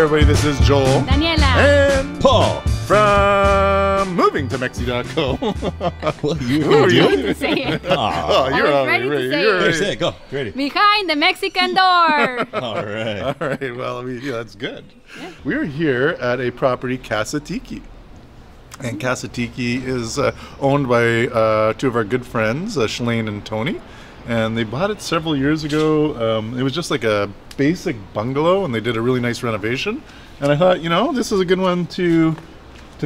everybody, this is Joel, Daniela, and Paul from movingtomexi.co. Well, you Who are you? ready to say it. Oh, you're I was already ready to ready. say You're it. Here, ready. say it. Go. Ready. Behind the Mexican door. All right. All right, well, I mean, yeah, that's good. Yeah. We're here at a property, Casa Tiki. And Casa Tiki is owned by two of our good friends, Chalain and Tony. And they bought it several years ago. It was just like a basic bungalow, and they did a really nice renovation. And I thought, you know, this is a good one to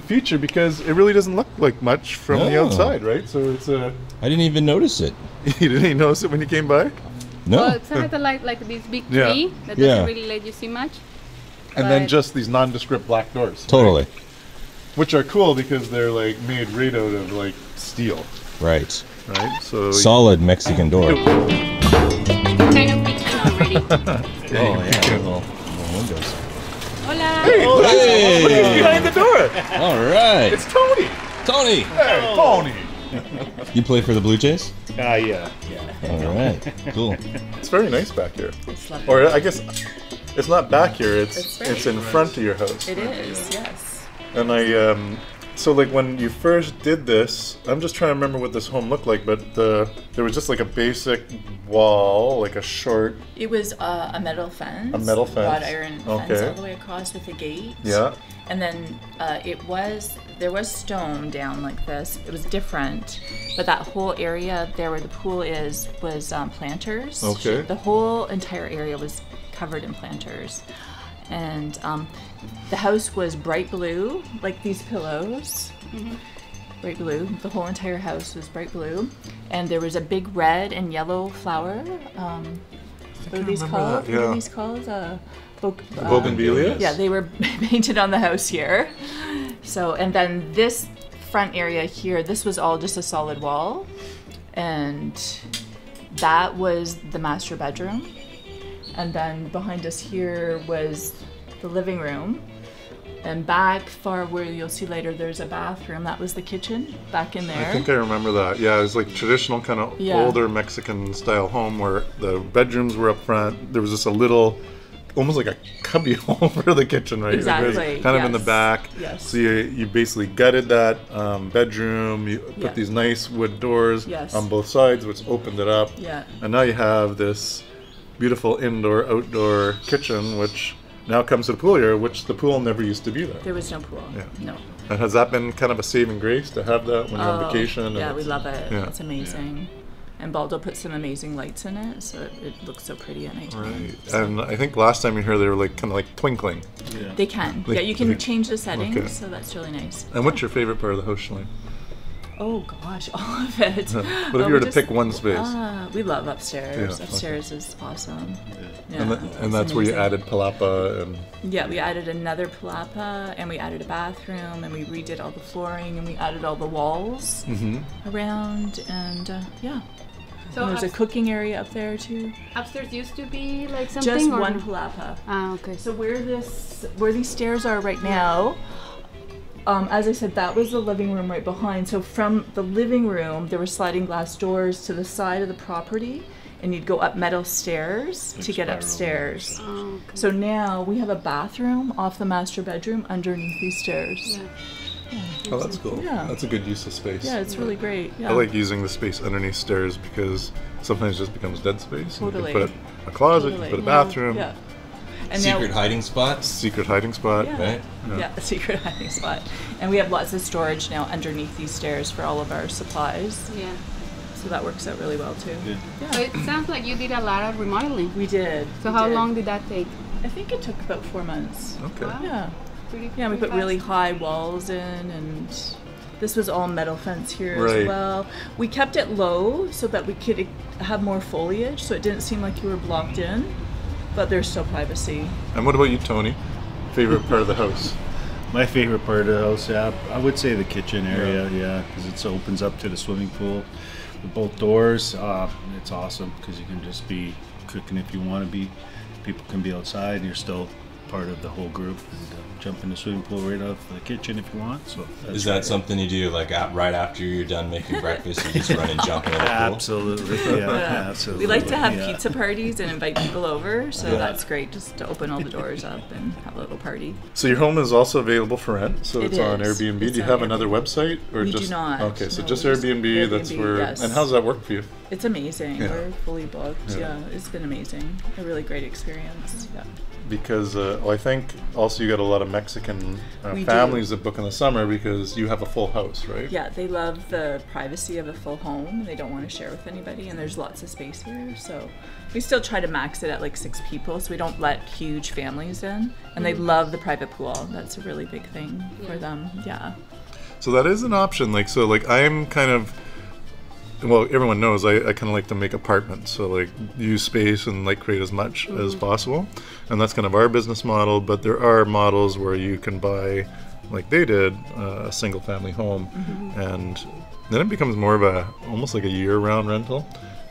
feature because it really doesn't look like much from the outside, right? So it's a... I didn't even notice it. You didn't even notice it when you came by? No. Well, it's kind of like this big Yeah. tree that Yeah. doesn't really let you see much. And then But- just these nondescript black doors. Totally. Which are cool because they're like made right out of like steel, Right. right? So Solid Mexican door. Kind of peeking already. Yeah. Little windows. Hola. Hey! Look who's behind the door. All right. It's Tony. Tony. Hey, Tony. You play for the Blue Jays? Yeah. All right. Cool. It's very nice back here. It's lovely. Or I guess it's not back here. It's very in front of your house. It is, yes. And so like when you first did this, I'm just trying to remember what this home looked like, but there was just like a basic wall, like a short. It was a metal fence. A metal fence. Wrought iron fence Okay. all the way across with a gate. Yeah. And then there was stone down like this. It was different, but that whole area there where the pool is was planters. Okay. The whole entire area was covered in planters. And the house was bright blue, like these pillows. Bright blue. The whole entire house was bright blue. And there was a big red and yellow flower. What are these called? that, yeah. What are these called? Bougainvilleas? Yeah, they were painted on the house here. So, and then this front area here, this was all just a solid wall. And that was the master bedroom. And then behind us here was the living room. And back far where you'll see later, there's a bathroom. That was the kitchen back in there. I think I remember that. Yeah, it was like traditional kind of Yeah. older Mexican style home where the bedrooms were up front. There was just a little, almost like a cubby hole for the kitchen, right? Exactly, It was kind of in the yes. back. Yes. So you basically gutted that bedroom. You put Yeah. these nice wood doors Yes. on both sides, which opened it up. Yeah. And now you have this beautiful indoor-outdoor kitchen, which now comes to the pool area, which the pool never used to be there. There was no pool. Yeah. No. And has that been kind of a saving grace to have that when you're on vacation? and Yeah, we it's- love it. Yeah. It's amazing. And Baldo put some amazing lights in it, so it looks so pretty at nighttime. Right. And I think last time you were here, they were like kind of like twinkling. They can. Like- Yeah, you can like- change the settings, okay. so that's really nice. And what's your favorite part of the house, Chalain? Oh gosh, all of it. But if you were to pick one space. We love upstairs. Yeah, upstairs is awesome. Yeah, and it's that's where you amazing. added palapa and... Yeah, we added another palapa, and we added a bathroom, and we redid all the flooring, and we added all the walls around, and yeah. So And there's a cooking area up there too. upstairs used to be like something? Just or one no? palapa. Ah, okay. So where these stairs are right now, as I said, that was the living room right behind. So from the living room, there were sliding glass doors to the side of the property, and you'd go up metal stairs to get upstairs. Oh, okay. So now we have a bathroom off the master bedroom underneath these stairs. Yeah. Oh, that's cool. Yeah. That's a good use of space. Yeah, it's really great. Yeah. I like using the space underneath stairs because sometimes it just becomes dead space. And Totally. you can put a closet, you can put a bathroom, Yeah. And Secret now, hiding spots. secret hiding spot. Yeah. Right? Yeah, a secret hiding spot. And we have lots of storage now underneath these stairs for all of our supplies. Yeah. So that works out really well too. So it sounds like you did a lot of remodeling. We did. So we how did. long did that take? I think it took about 4 months. Okay. Wow. Yeah. Pretty, Yeah, we pretty put really fast. high walls in, and this was all metal fence here Right. as well. We kept it low so that we could have more foliage, so it didn't seem like you were blocked in, but there's still privacy. And what about you, Tony? Favorite part of the house? My favorite part of the house, yeah, I would say the kitchen area, yeah, because it opens up to the swimming pool with both doors. It's awesome because you can just be cooking if you want to be. People can be outside and you're still part of the whole group. And, jump in the swimming pool right off the kitchen if you want. So Is that something you do like right after you're done making breakfast? You just run and jump in the pool? Absolutely, yeah, Yeah. absolutely. We like to have yeah. pizza parties and invite people over, so Yeah. that's great just to open all the doors up and have a little party. So your home is also available for rent, so It it's on is. Airbnb. It's do you on have Airbnb. another website or We do just not. Okay, so No, just we just- Airbnb. That's Airbnb, where. yes. And how's that work for you? It's amazing. Yeah. We're fully booked. Yeah. Yeah. It's been amazing. A really great experience. Yeah. Because I think also you got a lot of Mexican We do. families that book in the summer because you have a full house, right? Yeah, they love the privacy of a full home. They don't want to share with anybody, and there's lots of space here. So we still try to max it at like 6 people, so we don't let huge families in. And they love the private pool. That's a really big thing for them. Yeah. So that is an option. Like I'm kind of, well, everyone knows I kind of like to make apartments. So like use space and like create as much as possible. And that's kind of our business model. But there are models where you can buy, like they did, a single family home. And then it becomes more of almost like a year-round rental.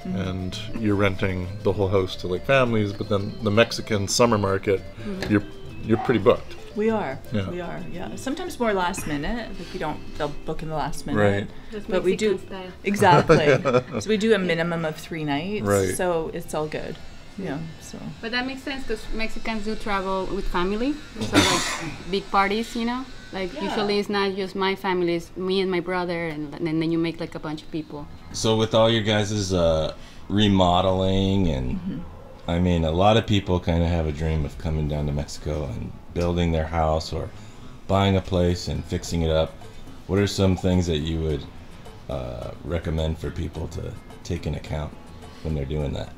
And you're renting the whole house to like families. But then the Mexican summer market, you're pretty booked. We are. Yeah. We are. Yeah. Sometimes more last minute. Like they'll book in the last minute. Right. Just But we do Mexican style. exactly. So we do a minimum of 3 nights. Right. So it's all good. Yeah. So But that makes sense because Mexicans do travel with family, so like big parties, you know. Like Yeah. usually it's not just my family; it's me and my brother, and then you make like a bunch of people. So with all your guys' remodeling and I mean, a lot of people kind of have a dream of coming down to Mexico and building their house or buying a place and fixing it up. What are some things that you would recommend for people to take into account when they're doing that?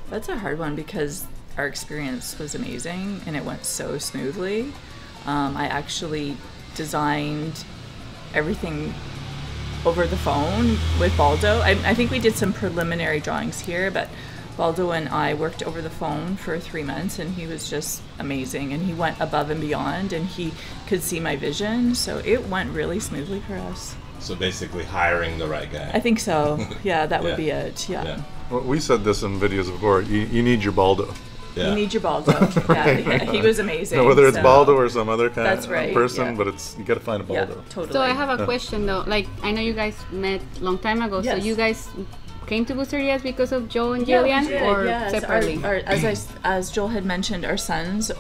that's a hard one because our experience was amazing and it went so smoothly. I actually designed everything over the phone with Baldo. I think we did some preliminary drawings here, but Baldo and I worked over the phone for 3 months, and he was just amazing, and he went above and beyond, and he could see my vision, so it went really smoothly for us. So basically hiring the right I guy. think so. Yeah, that would Yeah. be it. Yeah. Yeah. Well, we said this in videos before. You need your Baldo. Yeah. You need your Baldo. Yeah, he was amazing. Whether it's so- Baldo or some other kind That's of right, person, yeah. but you got to find a Yeah, Baldo. totally. So I have a question though. Like I know you guys met long time ago. Yes. So you guys came to Bucerías because of Joel and Yeah, we Jillian, did, or yes. separately? As Joel had mentioned, our sons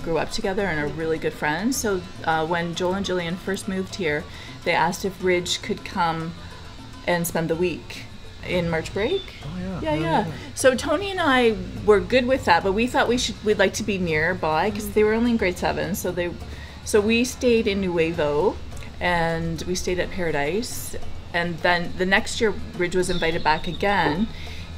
grew up together and are really good friends. So when Joel and Jillian first moved here, they asked if Ridge could come and spend the week in March break. Oh, Yeah. So Tony and I were good with that, but we thought we'd like to be nearby because they were only in grade 7. So we stayed in Nuevo, and we stayed at Paradise. And then the next year, Ridge was invited back again.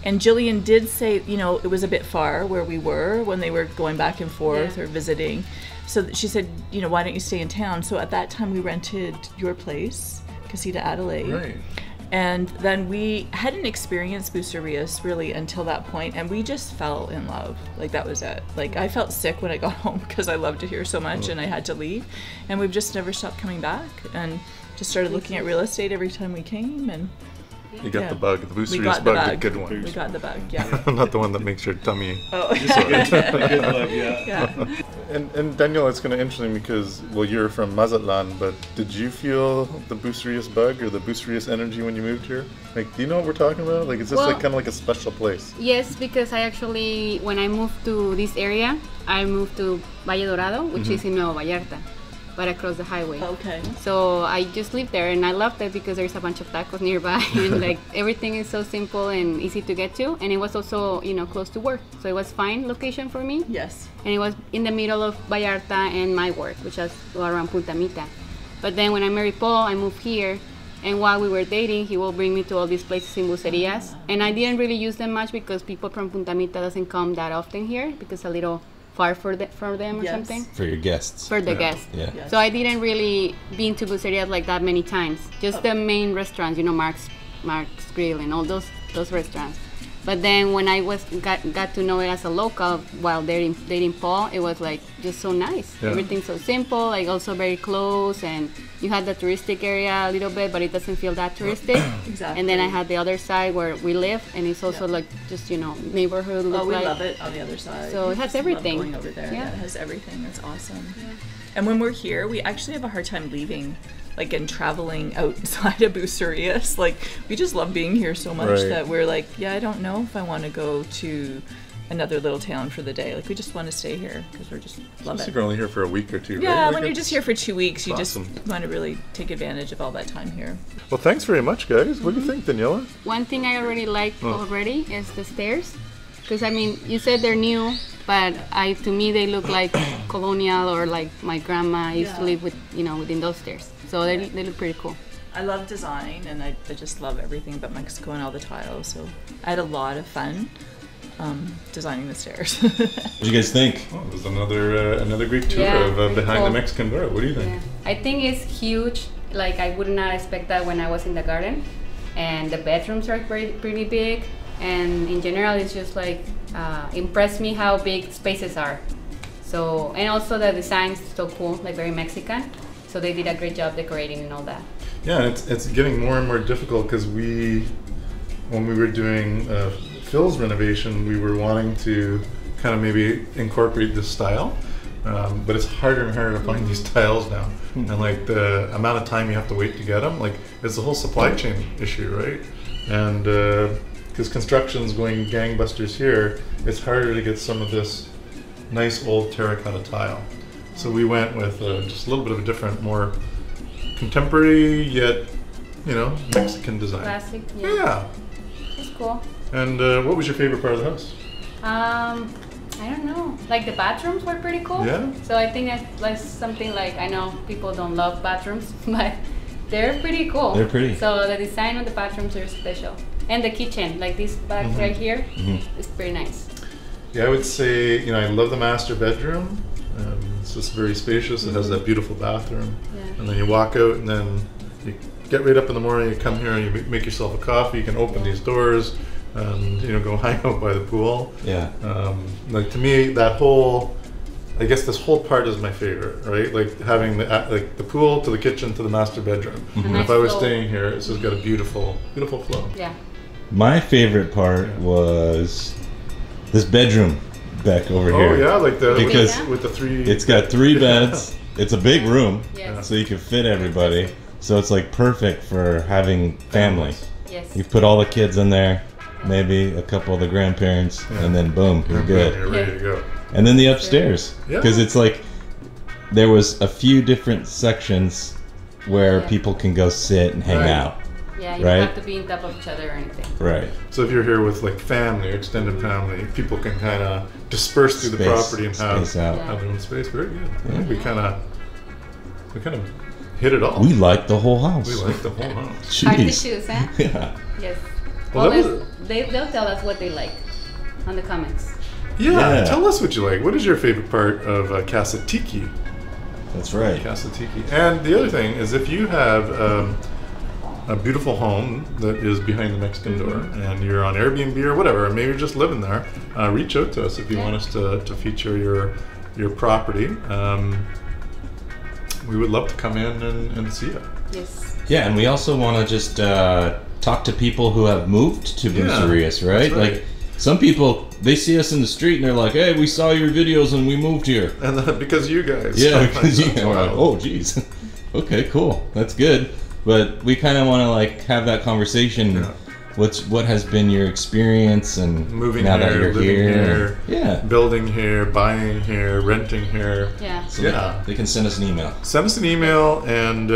And Jillian did say, it was a bit far where we were when they were going back and forth or visiting. So she said, why don't you stay in town? So at that time, we rented your place, Casita Adelaide. Right. And then we hadn't experienced Bucerías really until that point, and we just fell in love. Like, that was it. Like, I felt sick when I got home because I loved it here so much, and I had to leave. And we've just never stopped coming back, and just started looking at real estate every time we came, and You got the bug, the we Bucerías got the bug, bug. the good one. We got the bug, yeah. Not the one that makes your tummy. Oh, Good luck, yeah. yeah. And Daniel, it's kind of interesting because, well, you're from Mazatlan, but did you feel the Bucerías bug or the Bucerías energy when you moved here? Like, do you know what we're talking about? Like, it's just Well- like kind of like a special place. Yes, because I actually, when I moved to this area, I moved to Valle Dorado, which is in Nueva Vallarta, but across the highway. Okay. So I just lived there, and I loved it because there's a bunch of tacos nearby, and like everything is so simple and easy to get to, and it was also close to work, so it was fine location for me. Yes. And it was in the middle of Vallarta and my work, which was around Punta Mita. But then when I married Paul, I moved here, and while we were dating, he will bring me to all these places in Bucerías, and I didn't really use them much because people from Punta Mita doesn't come that often here because it's a little far for them or Yes. something. For your guests. For the guests. Yeah. Yes. So I didn't really been to Bucerías like that many times. Just the main restaurants, Mark's Grill and all those restaurants. But then when I got to know it as a local while dating Paul, it was like just so nice. Yeah. Everything's so simple, like also very close, and you had the touristic area a little bit, but it doesn't feel that touristic. Exactly. And then I had the other side where we live, and it's also like just neighborhood. Oh, we love it on the other side. So it has everything. Love going over there. Yeah. Yeah, it has everything. That's awesome. Yeah. And when we're here, we actually have a hard time leaving, like, and traveling outside of Bucerías. Like, we just love being here so much Right. that we're like, yeah, I don't know if I want to go to another little town for the day. Like, we just want to stay here because we're just love So it. you're only here for a week or two, right? Yeah, Like when you're it's just here for 2 weeks, you awesome. just want to really take advantage of all that time here. Well, thanks very much, guys. What do you think, Daniela? One thing I already like already is the stairs, because I mean, you said they're new, but to me they look like colonial, or like my grandma used to live with, within those stairs. So they look pretty cool. I love design, and I just love everything about Mexico and all the tiles. So I had a lot of fun designing the stairs. What do you guys think? Oh, there's another great tour Yeah, of pretty behind the cool. Mexican door. What do you think? Yeah. I think it's huge. Like I would not expect that when I was in the garden, and the bedrooms are pretty big. And in general, it's just like impressed me how big spaces are. So, and also the design's so cool, like very Mexican. So they did a great job decorating and all that. Yeah, it's getting more and more difficult because when we were doing Phil's renovation, we were wanting to kind of maybe incorporate this style, but it's harder and harder to find these tiles now. And like the amount of time you have to wait to get them, like it's a whole supply chain issue, right? And because construction's going gangbusters here, it's harder to get some of this nice old terracotta tile. So we went with just a little bit of a different, more contemporary yet, Mexican design. Classic, Yeah. It's cool. And what was your favorite part of the house? I don't know. Like the bathrooms were pretty cool. Yeah. So I think that's like something like, I know people don't love bathrooms, but they're pretty cool. They're pretty. So the design of the bathrooms are special. And the kitchen, like this back right here, is pretty nice. Yeah, I would say, I love the master bedroom. It's just very spacious. It has that beautiful bathroom. Yeah. And then you walk out and then you get right up in the morning, you come here and you make yourself a coffee. You can open these doors and, go hang out by the pool. Yeah. Like to me, I guess this whole part is my favorite, right? Like having the pool to the kitchen to the master bedroom. And nice if I was flow. staying here, it's just got a beautiful, beautiful flow. Yeah. My favorite part was this bedroom back over here. Oh yeah, like Because with the three. It's got 3 beds. It's a big room, Yes. so you can fit everybody. So it's like perfect for having family. Yes. You put all the kids in there, maybe a couple of the grandparents, and then boom, you're good. You're ready to go. And then the upstairs, Yeah. because it's like there was a few different sections where Yeah. people can go sit and hang Right. out. Yeah, you Right. don't have to be on top of each other or anything. Right. So if you're here with like family or extended family, people can kind of disperse through the Space- property and space out. Yeah. have their own space. Very good. I think we kind of hit it all. We like the whole house. We like the whole house. Hard to Jeez. choose, huh? Yeah. Yes. Well, Well, that they'll tell us what they like on the comments. Yeah, Yeah. tell us what you like. What is your favorite part of Casa Tiki? That's right. Casa Tiki. And the other thing is, if you have a beautiful home that is behind the Mexican door, and you're on Airbnb or whatever, or maybe you're just living there, reach out to us if you want us to feature your property. We would love to come in and see it. Yes. Yeah, and we also want to just talk to people who have moved to Yeah, Bucerías, right? that's right. Like some people, they see us in the street and they're like, "Hey, we saw your videos and we moved here." And because you guys. Yeah, because That's we're like, wild. "Oh, geez, okay, cool, that's good." But we kind of want to like have that conversation. Yeah. What has been your experience and Moving now here, that you're living here? Yeah. building here, buying here, renting here. Yeah. So Yeah. they can send us an email. Send us an email, and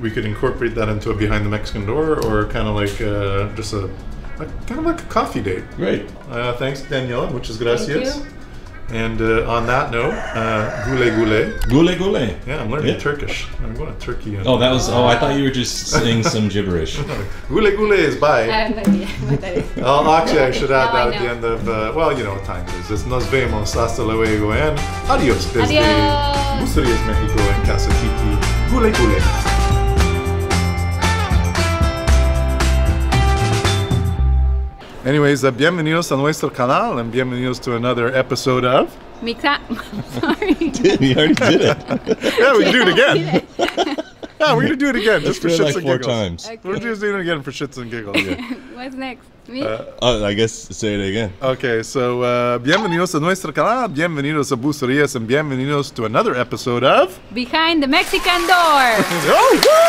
we could incorporate that into a behind the Mexican door, or kind of like just a kind of like a coffee date. Great. Thanks, Daniela. Muchas gracias. you. And on that note, gule gule. Gule gule. Yeah, I'm learning Yeah. Turkish. I'm going to Turkey. Oh, that was. Oh, I thought you were just saying some gibberish. Gule gule is I bye. have no idea what that is. Actually, I should add Now I that at the know. end of, well, you know what time it is. It's nos vemos, hasta luego, and adios desde Adios. Bucerías, Mexico, en Casa Tiki. Gule gule. Anyways, bienvenidos a nuestro canal and bienvenidos to another episode of... Sorry. We already did it. Yeah, we can do it again. Yeah, we're going to do it again just for Let's do shits it like and 4 giggles. times. Okay. We're just doing it again for shits and giggles. Yeah. What's next? Me? Oh, I guess say it again. Okay, so bienvenidos a nuestro canal, bienvenidos a Bucerías, and bienvenidos to another episode of... Behind the Mexican door. Oh, woo!